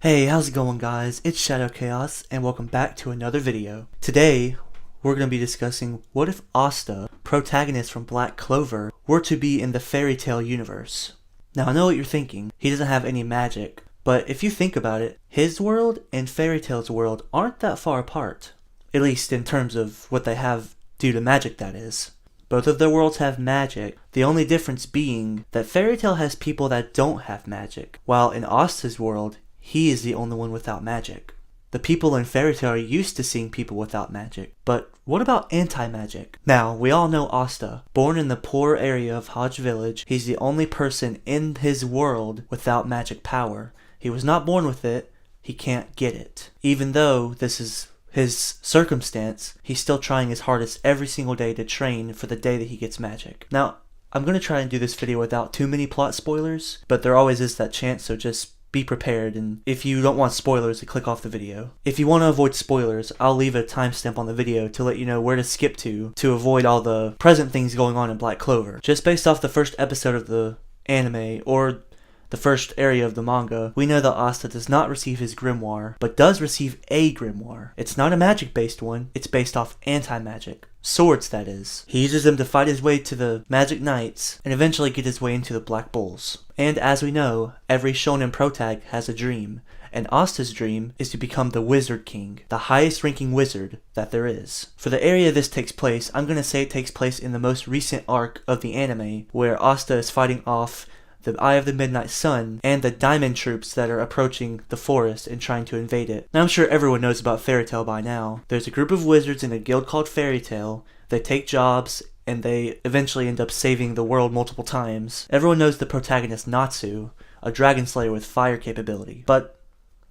Hey, how's it going guys? It's ShadowKhaos and welcome back to another video. Today, we're going to be discussing what if Asta, protagonist from Black Clover, were to be in the fairy tale universe. Now I know what you're thinking, he doesn't have any magic, but if you think about it, his world and Fairy Tale's world aren't that far apart. At least in terms of what they have due to magic, that is. Both of their worlds have magic, the only difference being that Fairy Tale has people that don't have magic, while in Asta's world, he is the only one without magic. The people in Fairy Tale are used to seeing people without magic, but what about anti-magic? Now, we all know Asta. Born in the poor area of Hodge Village, he's the only person in his world without magic power. He was not born with it, he can't get it. Even though this is his circumstance, he's still trying his hardest every single day to train for the day that he gets magic. Now, I'm going to try and do this video without too many plot spoilers, but there always is that chance, so just be prepared, and if you don't want spoilers, to click off the video. If you want to avoid spoilers, I'll leave a timestamp on the video to let you know where to skip to avoid all the present things going on in Black Clover. Just based off the first episode of the anime, or the first area of the manga, we know that Asta does not receive his grimoire, but does receive a grimoire. It's not a magic-based one, it's based off anti-magic. Swords, that is. He uses them to fight his way to the Magic Knights, and eventually get his way into the Black Bulls. And as we know, every shonen protag has a dream, and Asta's dream is to become the Wizard King, the highest ranking wizard that there is. For the area this takes place, I'm gonna say it takes place in the most recent arc of the anime, where Asta is fighting off the Eye of the Midnight Sun, and the diamond troops that are approaching the forest and trying to invade it. Now I'm sure everyone knows about Fairy Tale by now. There's a group of wizards in a guild called Fairy Tale. They take jobs, and they eventually end up saving the world multiple times. Everyone knows the protagonist Natsu, a dragon slayer with fire capability. But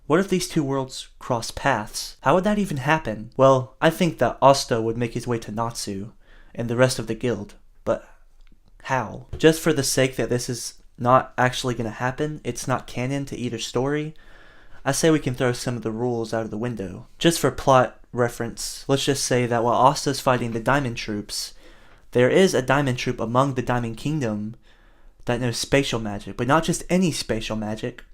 what if these two worlds cross paths? How would that even happen? Well, I think that Asta would make his way to Natsu, and the rest of the guild. But how? Just for the sake that this is not actually going to happen, it's not canon to either story, I say we can throw some of the rules out of the window. Just for plot reference, let's just say that while Asta's fighting the diamond troops, there is a diamond troop among the Diamond Kingdom that knows spatial magic, but not just any spatial magic,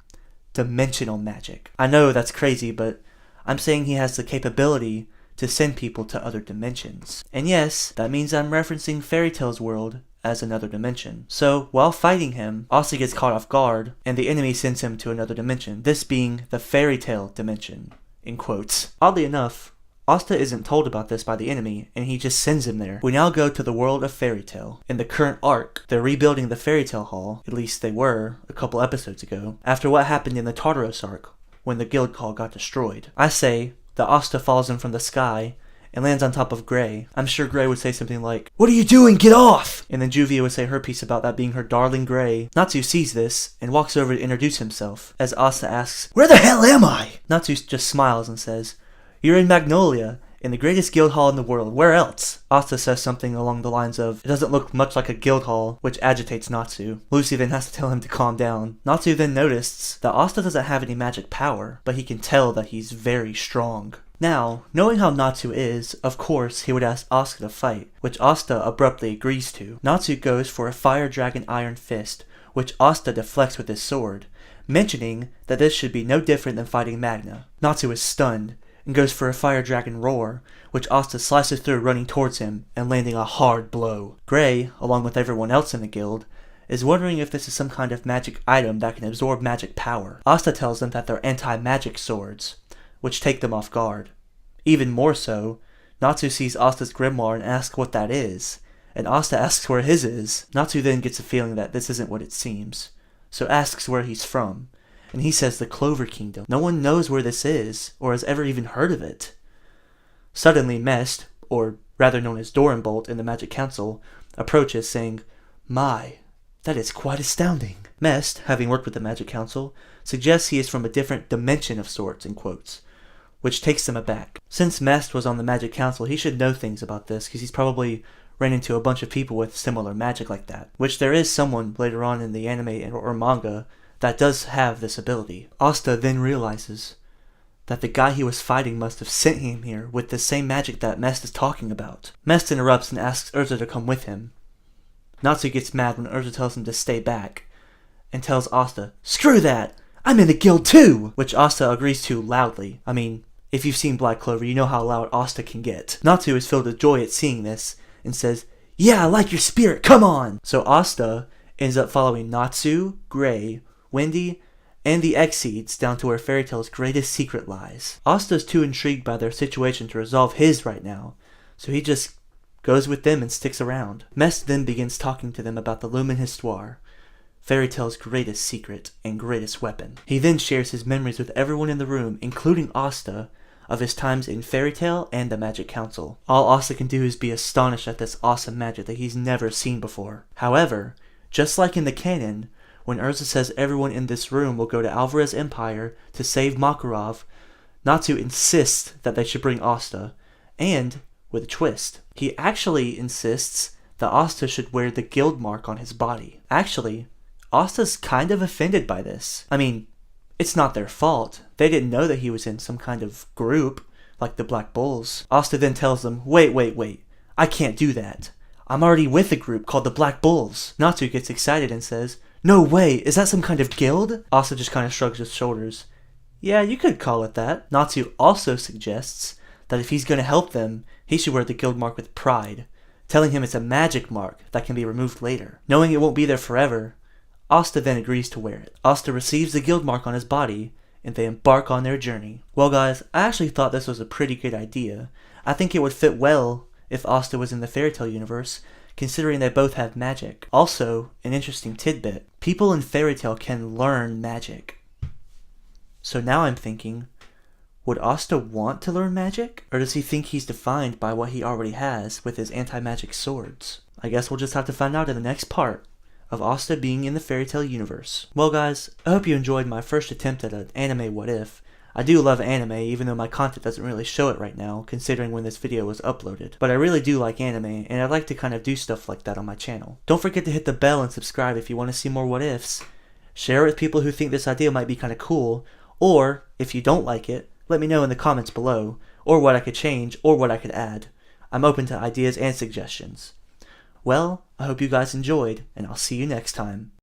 dimensional magic. I know that's crazy, but I'm saying he has the capability to send people to other dimensions. And yes, that means I'm referencing Fairy Tale's world as another dimension. So, while fighting him, Asta gets caught off guard, and the enemy sends him to another dimension, this being the Fairy Tale dimension, in quotes. Oddly enough, Asta isn't told about this by the enemy, and he just sends him there. We now go to the world of Fairy Tale. In the current arc, they're rebuilding the Fairy Tale Hall, at least they were, a couple episodes ago, after what happened in the Tartaros arc, when the guild hall got destroyed. I say that Asta falls in from the sky, and lands on top of Gray. I'm sure Gray would say something like, "What are you doing? Get off!" And then Juvia would say her piece about that being her darling Gray. Natsu sees this, and walks over to introduce himself, as Asta asks, "Where the hell am I?" Natsu just smiles and says, "You're in Magnolia, in the greatest guild hall in the world. Where else?" Asta says something along the lines of, "It doesn't look much like a guild hall," which agitates Natsu. Lucy then has to tell him to calm down. Natsu then notices that Asta doesn't have any magic power, but he can tell that he's very strong. Now, knowing how Natsu is, of course he would ask Asta to fight, which Asta abruptly agrees to. Natsu goes for a Fire Dragon Iron Fist, which Asta deflects with his sword, mentioning that this should be no different than fighting Magna. Natsu is stunned, and goes for a Fire Dragon Roar, which Asta slices through running towards him, and landing a hard blow. Gray, along with everyone else in the guild, is wondering if this is some kind of magic item that can absorb magic power. Asta tells them that they're anti-magic swords, which take them off guard. Even more so, Natsu sees Asta's grimoire and asks what that is, and Asta asks where his is. Natsu then gets a feeling that this isn't what it seems, so asks where he's from, and he says the Clover Kingdom. No one knows where this is, or has ever even heard of it. Suddenly Mest, or rather known as Dorenbolt in the Magic Council, approaches saying, "My, that is quite astounding." Mest, having worked with the Magic Council, suggests he is from a different dimension of sorts, in quotes, which takes them aback. Since Mest was on the Magic Council, he should know things about this, because he's probably ran into a bunch of people with similar magic like that, which there is someone later on in the anime or manga that does have this ability. Asta then realizes that the guy he was fighting must have sent him here with the same magic that Mest is talking about. Mest interrupts and asks Urza to come with him. Natsu gets mad when Urza tells him to stay back, and tells Asta, "Screw that! I'm in the guild too! Which Asta agrees to loudly. I mean, if you've seen Black Clover, you know how loud Asta can get. Natsu is filled with joy at seeing this and says, "Yeah, I like your spirit, come on!" So Asta ends up following Natsu, Gray, Wendy, and the Exceeds down to where Fairy Tail's greatest secret lies. Asta's too intrigued by their situation to resolve his right now, so he just goes with them and sticks around. Mest then begins talking to them about the Lumen Histoire, Fairy Tail's greatest secret and greatest weapon. He then shares his memories with everyone in the room, including Asta, of his times in Fairy Tail and the Magic Council. All Asta can do is be astonished at this awesome magic that he's never seen before. However, just like in the canon, when Urza says everyone in this room will go to Alvarez Empire to save Makarov, Natsu insists that they should bring Asta, and with a twist. He actually insists that Asta should wear the guild mark on his body. Actually, Asta's kind of offended by this. I mean, it's not their fault. They didn't know that he was in some kind of group, like the Black Bulls. Asta then tells them, wait, I can't do that. I'm already with a group called the Black Bulls. Natsu gets excited and says, "No way, is that some kind of guild?" Asta just kind of shrugs his shoulders. "Yeah, you could call it that." Natsu also suggests that if he's going to help them, he should wear the guild mark with pride, telling him it's a magic mark that can be removed later. Knowing it won't be there forever, Asta then agrees to wear it. Asta receives the guild mark on his body, and they embark on their journey. Well guys, I actually thought this was a pretty good idea. I think it would fit well if Asta was in the Fairy Tail universe, considering they both have magic. Also, an interesting tidbit, people in Fairy Tail can learn magic. So now I'm thinking, would Asta want to learn magic? Or does he think he's defined by what he already has with his anti-magic swords? I guess we'll just have to find out in the next part of Asta being in the Fairy Tail universe. Well guys, I hope you enjoyed my first attempt at an anime what if. I do love anime, even though my content doesn't really show it right now, considering when this video was uploaded. But I really do like anime, and I'd like to kind of do stuff like that on my channel. Don't forget to hit the bell and subscribe if you want to see more what ifs. Share it with people who think this idea might be kind of cool, or, if you don't like it, let me know in the comments below, or what I could change, or what I could add. I'm open to ideas and suggestions. Well, I hope you guys enjoyed, and I'll see you next time.